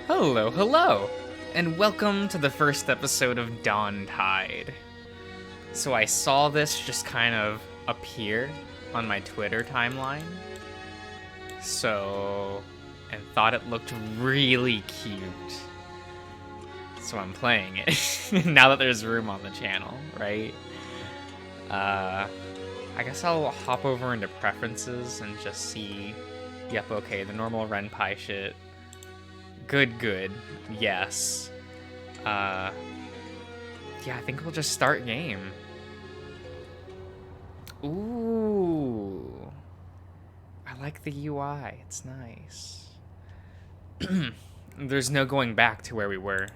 Hello, hello, and welcome to the first episode of Dawntide. So I saw this just kind of appear on my Twitter timeline, and thought it looked really cute. So I'm playing it, now that there's room on the channel, right? I guess I'll hop over into preferences and just see, yep, okay, the normal Ren'Py shit. Good. Yes. Yeah, I think we'll just start game. Ooh. I like the UI. It's nice. There's no going back to where we were.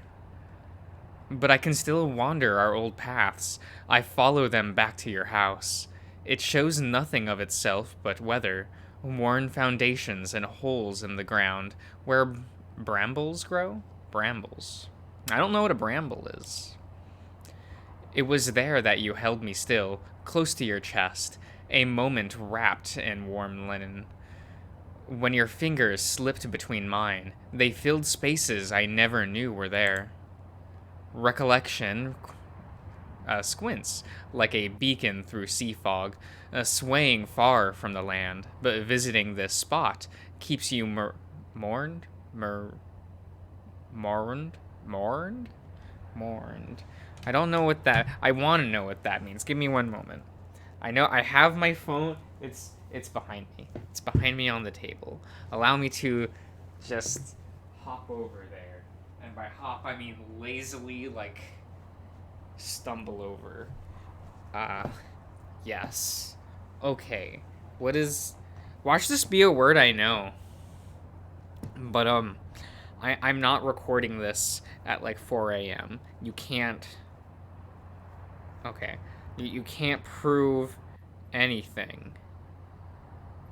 But I can still wander our old paths. I follow them back to your house. It shows nothing of itself but weather, worn foundations and holes in the ground where brambles grow? Brambles. I don't know what a bramble is. It was there that you held me still, close to your chest, a moment wrapped in warm linen. When your fingers slipped between mine, they filled spaces I never knew were there. Recollection squints like a beacon through sea fog, swaying far from the land, but visiting this spot keeps you mourned. I don't know what that. I want to know what that means. Give me one moment. I know I have my phone. It's behind me. It's behind me on the table. Allow me to just hop over there. And by hop, I mean lazily, like, stumble over. Yes. Okay. What is... Watch this be a word I know. But, I'm not recording this at, like, 4 a.m. You can't... Okay. You can't prove anything.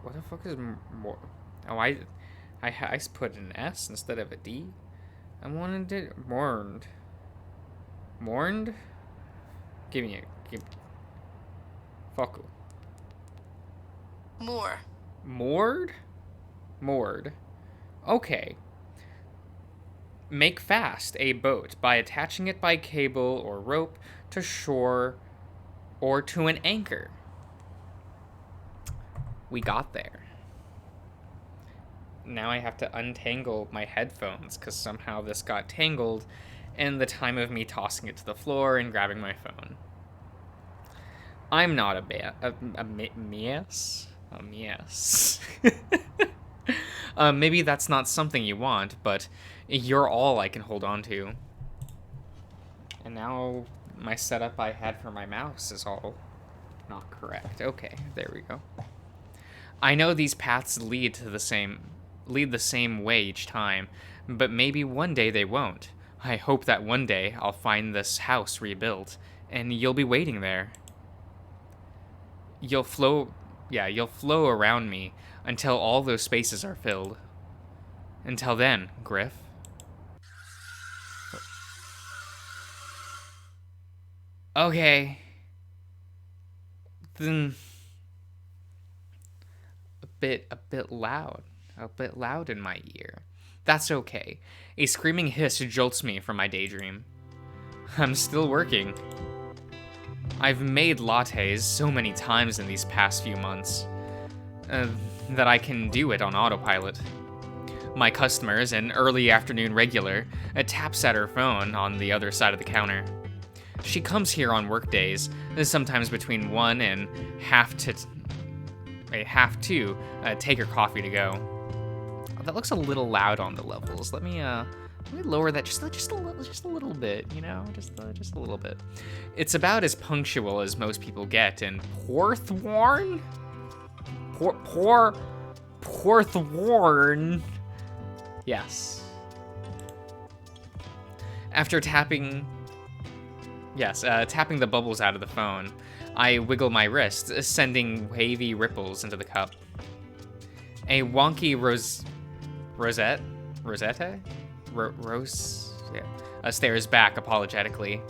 What the fuck is more... Oh, I put an S instead of a D? I wanted it mourned. Mourned? Give me a... Fuck. More. Moored? Moored. Okay. Make fast a boat by attaching it by cable or rope to shore or to an anchor. We got there. Now I have to untangle my headphones because somehow this got tangled in the time of me tossing it to the floor and grabbing my phone. I'm not a mess. Maybe that's not something you want, but you're all I can hold on to. And now my setup I had for my mouse is all not correct. Okay, there we go. I know these paths lead the same way each time, but maybe one day they won't. I hope that one day I'll find this house rebuilt, and you'll be waiting there. You'll flow around me until all those spaces are filled. Until then, Griff. Okay. Then a bit loud in my ear. That's okay. A screaming hiss jolts me from my daydream. I'm still working. I've made lattes so many times in these past few months that I can do it on autopilot. My customer's an early afternoon regular, taps at her phone on the other side of the counter. She comes here on work days, sometimes between 1 and half to take her coffee to go. Oh, that looks a little loud on the levels. Let me lower that just a little bit, you know, just a little bit. It's about as punctual as most people get in Porthwarn. Porthwarn. Yes. After tapping the bubbles out of the phone, I wiggle my wrist, sending wavy ripples into the cup. A wonky Rosette stares back apologetically.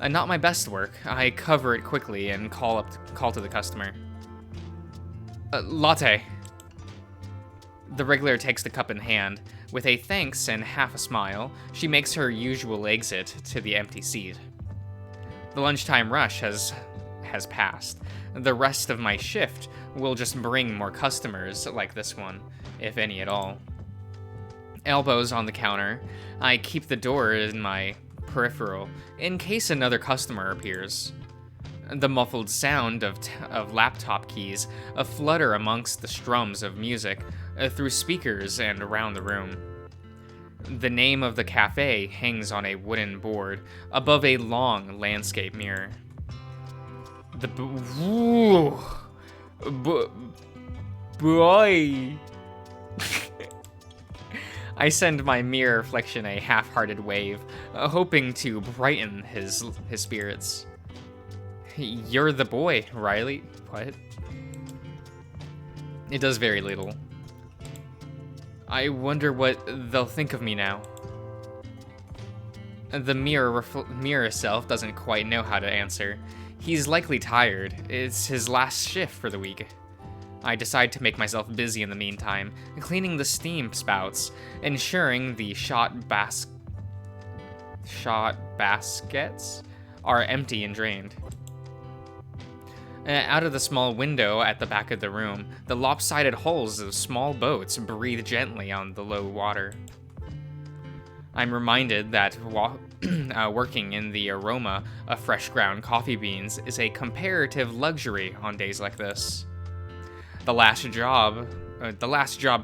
Not my best work. I cover it quickly and call to the customer. Latte. The regular takes the cup in hand. With a thanks and half a smile, she makes her usual exit to the empty seat. The lunchtime rush has passed. The rest of my shift will just bring more customers like this one, if any at all. Elbows on the counter, I keep the door in my peripheral in case another customer appears. The muffled sound of laptop keys flutter amongst the strums of music through speakers and around the room. The name of the cafe hangs on a wooden board above a long landscape mirror. Boy. I send my mirror reflection a half-hearted wave, hoping to brighten his spirits. You're the boy, Riley. What? It does very little. I wonder what they'll think of me now. The mirror self doesn't quite know how to answer. He's likely tired. It's his last shift for the week. I decide to make myself busy in the meantime, cleaning the steam spouts, ensuring the shot baskets are empty and drained. Out of the small window at the back of the room, the lopsided hulls of small boats breathe gently on the low water. I'm reminded that working in the aroma of fresh ground coffee beans is a comparative luxury on days like this. The last job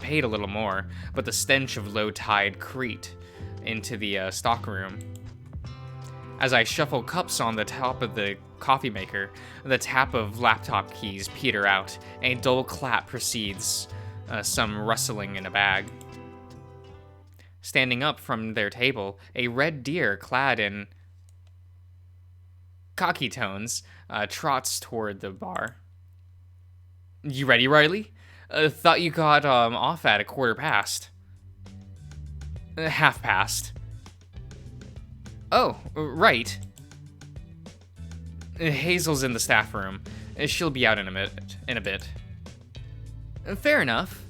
paid a little more, but the stench of low tide crept into the stockroom. As I shuffle cups on the top of the coffee maker, the tap of laptop keys peter out. A dull clap precedes some rustling in a bag. Standing up from their table, a red deer clad in khaki tones trots toward the bar. You ready, Riley? Thought you got off at 1:15. Half past. Oh, right. Hazel's in the staff room. She'll be out in a bit. Fair enough.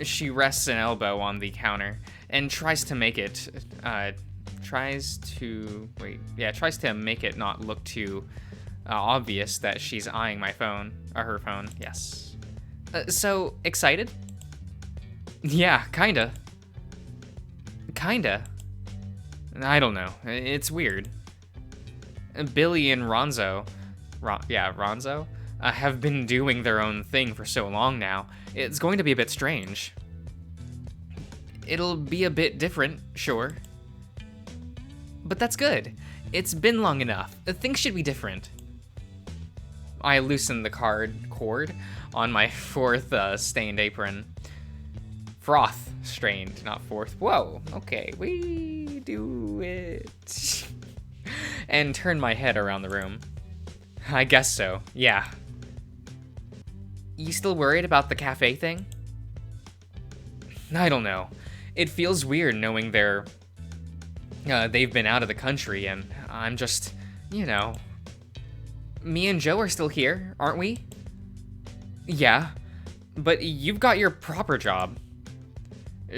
She rests an elbow on the counter and tries to make it not look too obvious that she's eyeing my phone, or her phone. Yes. So excited? Yeah, kinda. I don't know. It's weird. Billy and Ronzo have been doing their own thing for so long now. It's going to be a bit strange. It'll be a bit different, sure. But that's good. It's been long enough. Things should be different. I loosen the cord on my fourth stained apron. Froth strained, not fourth. Whoa, okay, we do it. And turn my head around the room. I guess so, yeah. You still worried about the cafe thing? I don't know. It feels weird knowing they've been out of the country, and I'm just, Me and Joe are still here, aren't we? Yeah, but you've got your proper job.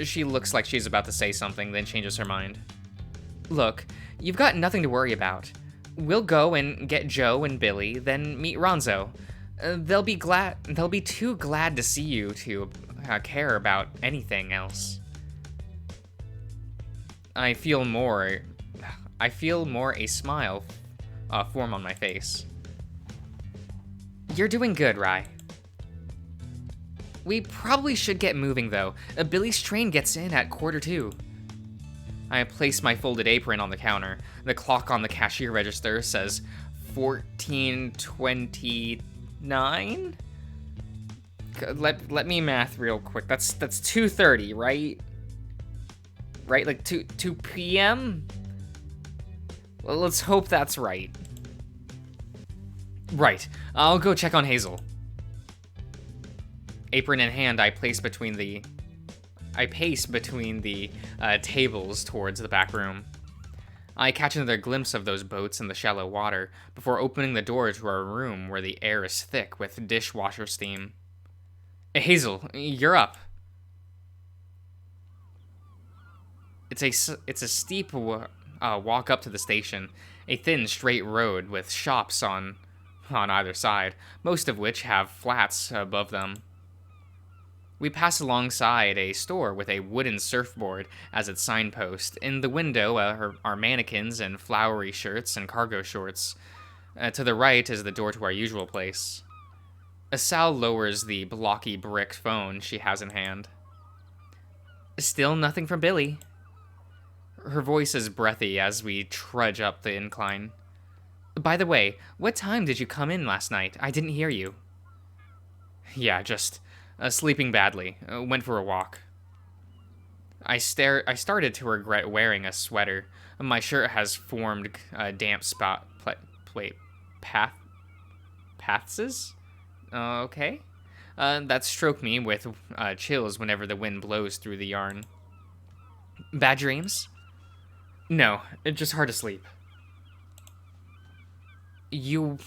She looks like she's about to say something, then changes her mind. Look, you've got nothing to worry about. We'll go and get Joe and Billy, then meet Ronzo. They'll be too glad to see you to care about anything else. I feel more a smile form on my face. You're doing good, Rye. We probably should get moving, though. Billy's train gets in at 1:45. I place my folded apron on the counter. The clock on the cashier register says 14:29. Let me math real quick. That's 2:30, right? Right, like 2 p.m. Well, let's hope that's right. Right. I'll go check on Hazel. Apron in hand, I pace between the tables towards the back room. I catch another glimpse of those boats in the shallow water before opening the door to our room where the air is thick with dishwasher steam. Hazel, you're up. It's a steep walk up to the station, a thin, straight road with shops on either side, most of which have flats above them. We pass alongside a store with a wooden surfboard as its signpost. In the window are mannequins in flowery shirts and cargo shorts. To the right is the door to our usual place. Sal lowers the blocky brick phone she has in hand. Still nothing from Billy. Her voice is breathy as we trudge up the incline. By the way, what time did you come in last night? I didn't hear you. Yeah, just sleeping badly. Went for a walk. I started to regret wearing a sweater. My shirt has formed damp spot plate paths. Okay. That stroke me with chills whenever the wind blows through the yarn. Bad dreams? No, it's just hard to sleep. You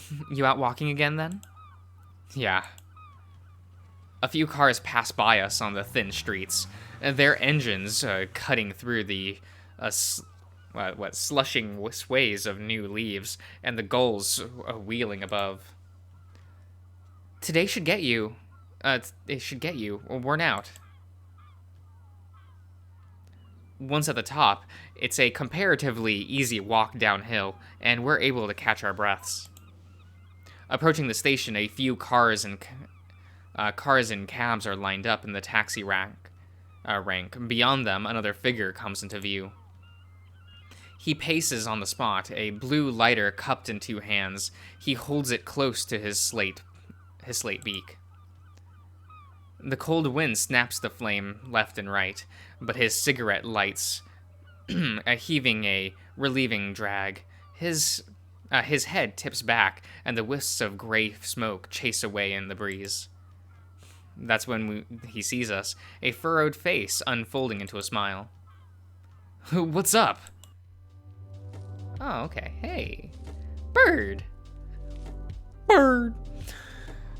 out walking again then? Yeah. A few cars pass by us on the thin streets, their engines cutting through the slushing sways of new leaves, and the gulls wheeling above. Today should get you. It should get you worn out. Once at the top, it's a comparatively easy walk downhill, and we're able to catch our breaths. Approaching the station, a few cars and cabs are lined up in the taxi rank. Beyond them, another figure comes into view. He paces on the spot, a blue lighter cupped in two hands. He holds it close to his slate beak. The cold wind snaps the flame left and right, but his cigarette lights, heaving a relieving drag. His head tips back, and the wisps of gray smoke chase away in the breeze. That's when he sees us, a furrowed face unfolding into a smile. What's up? Oh, okay. Hey. Bird.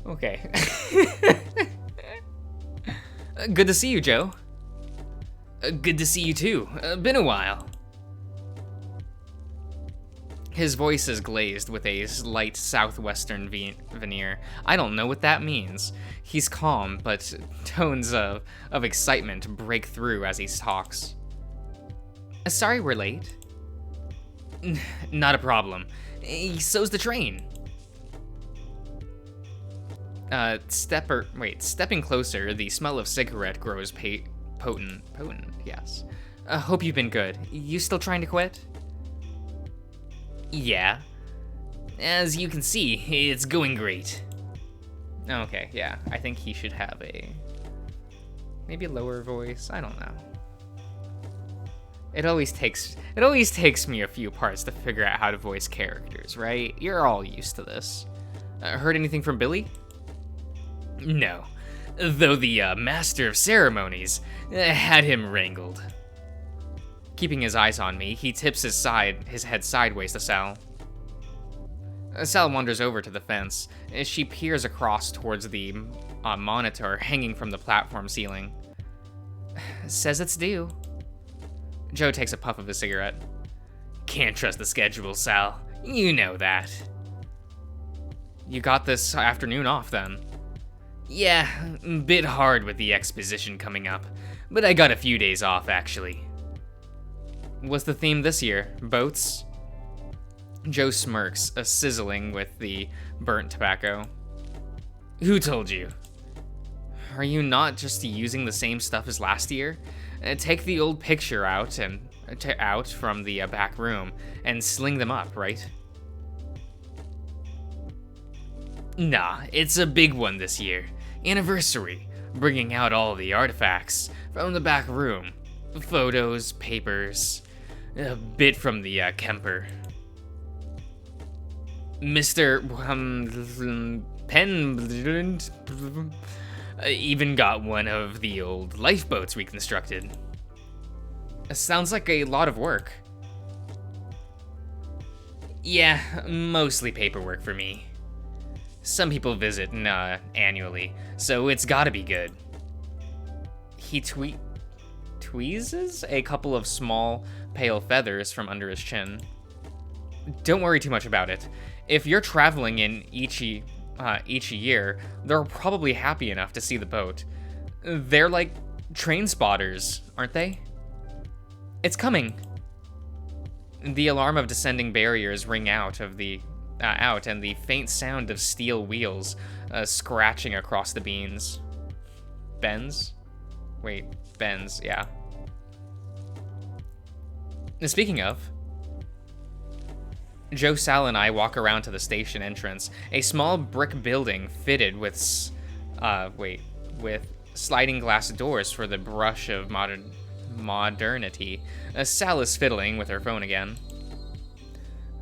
Okay. Good to see you, Joe. Good to see you too. Been a while. His voice is glazed with a slight southwestern veneer. I don't know what that means. He's calm, but tones of excitement break through as he talks. Sorry we're late. Not a problem. So's the train. Stepping closer, the smell of cigarette grows potent, yes. Hope you've been good. You still trying to quit? Yeah. As you can see, it's going great. Okay, yeah. I think he should have maybe a lower voice. I don't know. It always takes me a few parts to figure out how to voice characters, right? You're all used to this. Heard anything from Billy? No, though the master of ceremonies had him wrangled. Keeping his eyes on me, he tips his head sideways to Sal. Sal wanders over to the fence. She peers across towards the monitor hanging from the platform ceiling. Says it's due. Joe takes a puff of his cigarette. Can't trust the schedule, Sal. You know that. You got this afternoon off, then? Yeah, bit hard with the exposition coming up, but I got a few days off, actually. What's the theme this year? Boats? Joe smirks, sizzling with the burnt tobacco. Who told you? Are you not just using the same stuff as last year? Take the old picture out from the back room and sling them up, right? Nah, it's a big one this year. Anniversary, bringing out all the artifacts from the back room. Photos, papers, a bit from the Kemper. Mr. Penn even got one of the old lifeboats reconstructed. Sounds like a lot of work. Yeah, mostly paperwork for me. Some people visit annually, so it's gotta be good. He tweezes a couple of small, pale feathers from under his chin. Don't worry too much about it. If you're traveling in each year, they're probably happy enough to see the boat. They're like train spotters, aren't they? It's coming. The alarm of descending barriers ring out and the faint sound of steel wheels scratching across the beams. Bends? Wait, bends, yeah. Speaking of, Joe, Sal, and I walk around to the station entrance, a small brick building fitted with sliding glass doors for the brush of modernity. Sal is fiddling with her phone again.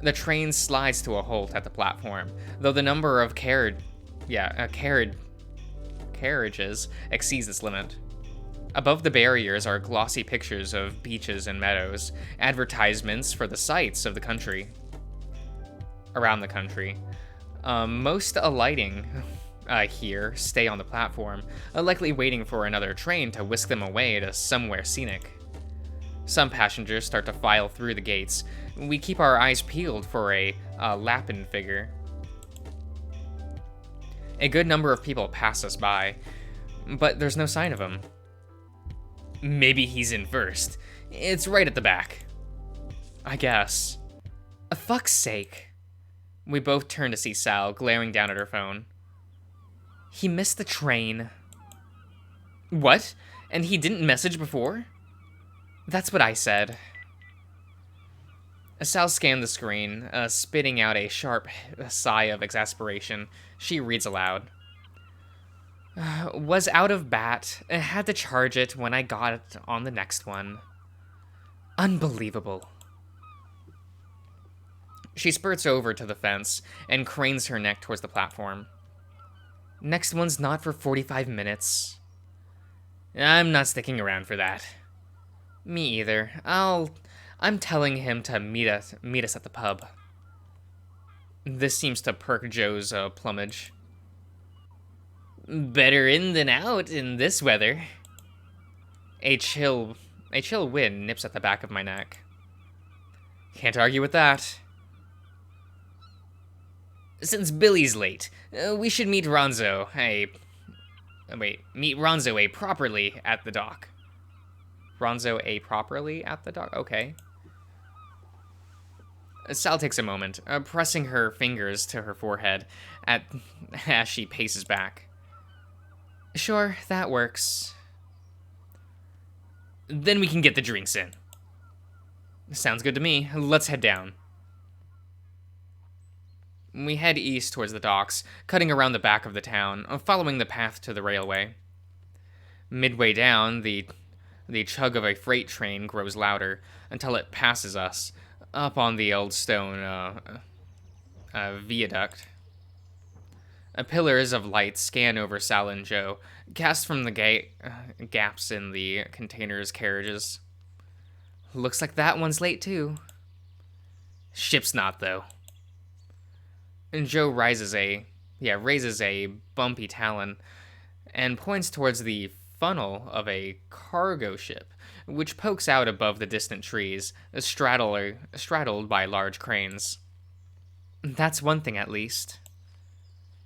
The train slides to a halt at the platform, though the number of carriages exceeds its limit. Above the barriers are glossy pictures of beaches and meadows, advertisements for the sights of the country. Around the country. Most alighting here stay on the platform, likely waiting for another train to whisk them away to somewhere scenic. Some passengers start to file through the gates. We keep our eyes peeled for a Lapin figure. A good number of people pass us by, but there's no sign of him. Maybe he's in first. It's right at the back. I guess. Fuck's sake. We both turn to see Sal, glaring down at her phone. He missed the train. What? And he didn't message before? That's what I said. Sal scanned the screen, spitting out a sharp sigh of exasperation. She reads aloud. Was out of bat. Had to charge it when I got it on the next one. Unbelievable. She spurts over to the fence and cranes her neck towards the platform. Next one's not for 45 minutes. I'm not sticking around for that. Me either. I'm telling him to meet us at the pub. This seems to perk Joe's plumage. Better in than out in this weather. A chill wind nips at the back of my neck. Can't argue with that. Since Billy's late, we should meet Ronzo properly at the dock. Ronzo properly at the dock? Okay. Sal takes a moment, pressing her fingers to her forehead as she paces back. Sure, that works. Then we can get the drinks in. Sounds good to me. Let's head down. We head east towards the docks, cutting around the back of the town, following the path to the railway. Midway down, the chug of a freight train grows louder until it passes us, up on the old stone viaduct. Pillars of light scan over Sal and Joe, cast from the gaps in the container's carriages. Looks like that one's late too. Ship's not, though. And Joe raises a bumpy talon and points towards the funnel of a cargo ship, which pokes out above the distant trees, straddled by large cranes. That's one thing, at least.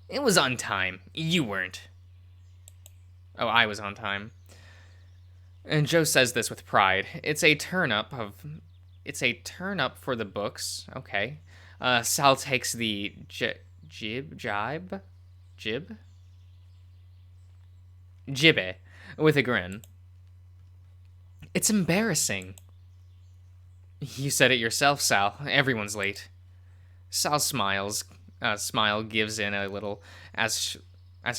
It was on time. You weren't. Oh, I was on time. And Joe says this with pride. It's a turn up for the books. Okay. Sal takes the jibbe with a grin. It's embarrassing. You said it yourself, Sal. Everyone's late. Sal's smile gives in a little as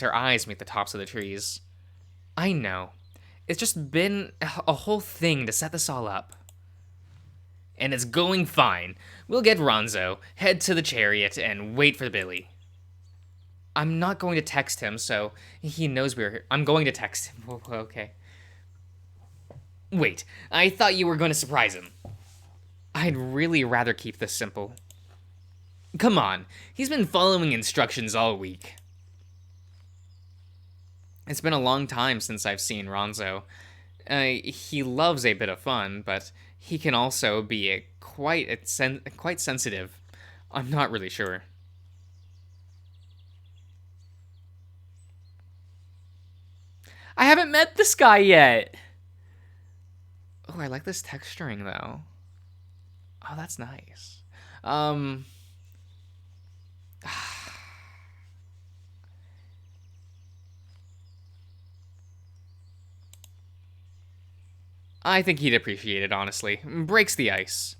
her eyes meet the tops of the trees. I know. It's just been a whole thing to set this all up. And it's going fine. We'll get Ronzo, head to the chariot, and wait for Billy. I'm not going to text him, so he knows we're here. I'm going to text him. Okay. Wait, I thought you were going to surprise him. I'd really rather keep this simple. Come on, he's been following instructions all week. It's been a long time since I've seen Ronzo. He loves a bit of fun, but he can also be quite sensitive. I'm not really sure. I haven't met this guy yet. Oh, I like this texturing though. Oh, that's nice. Um, I think he'd appreciate it, honestly. Breaks the ice.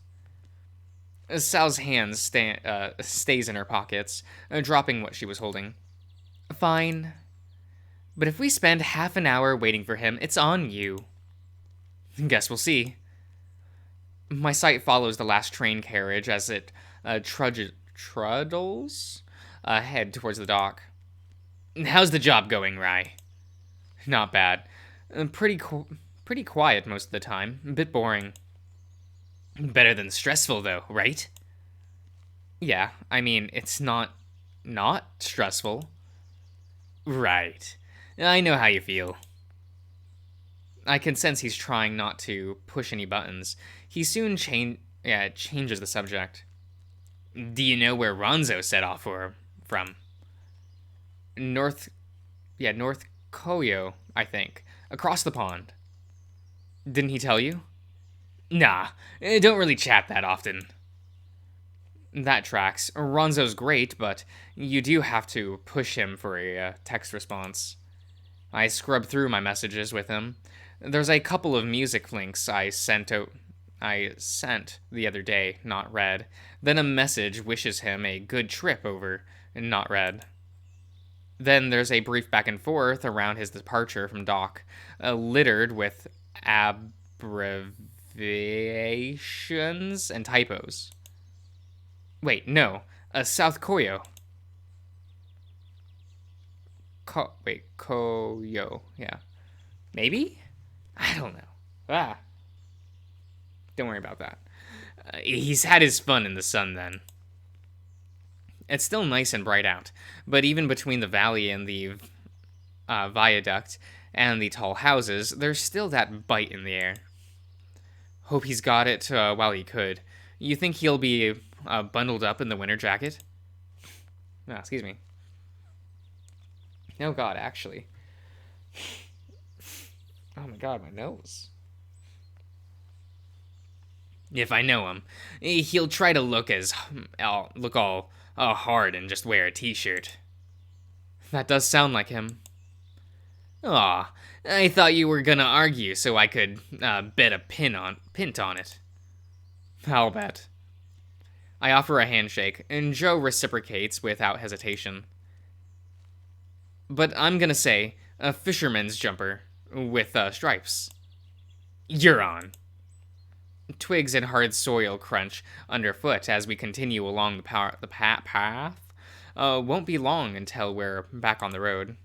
Sal's hand stays in her pockets, dropping what she was holding. Fine. But if we spend half an hour waiting for him, it's on you. Guess we'll see. My sight follows the last train carriage as it truddles ahead towards the dock. How's the job going, Rye? Not bad. Pretty quiet most of the time. A bit boring. Better than stressful, though, right? Yeah, I mean, it's not stressful. Right. I know how you feel. I can sense he's trying not to push any buttons. He soon changes the subject. Do you know where Ronzo set off from? North, North Koyo, I think. Across the pond. Didn't he tell you? Nah, don't really chat that often. That tracks. Ronzo's great, but you do have to push him for a text response. I scrubbed through my messages with him. There's a couple of music links I sent the other day, not read. Then a message wishes him a good trip over, not read. Then there's a brief back and forth around his departure from dock, littered with abbreviations and typos. Wait, no. South Koyo. Koyo. Yeah. Maybe? I don't know. Don't worry about that. He's had his fun in the sun then. It's still nice and bright out, but even between the valley and the viaduct and the tall houses, there's still that bite in the air. Hope he's got it while he could. You think he'll be bundled up in the winter jacket? Oh, excuse me. Oh god, actually. Oh my god, my nose. If I know him, he'll try to look all hard and just wear a t-shirt. That does sound like him. Aw, I thought you were gonna argue so I could bet a pint on it. I'll bet. I offer a handshake, and Joe reciprocates without hesitation. But I'm gonna say a fisherman's jumper with stripes. You're on. Twigs and hard soil crunch underfoot as we continue along the path. Won't be long until we're back on the road.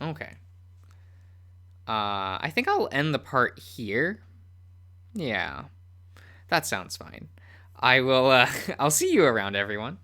Okay. I think I'll end the part here. Yeah, that sounds fine. I will, I'll see you around, everyone.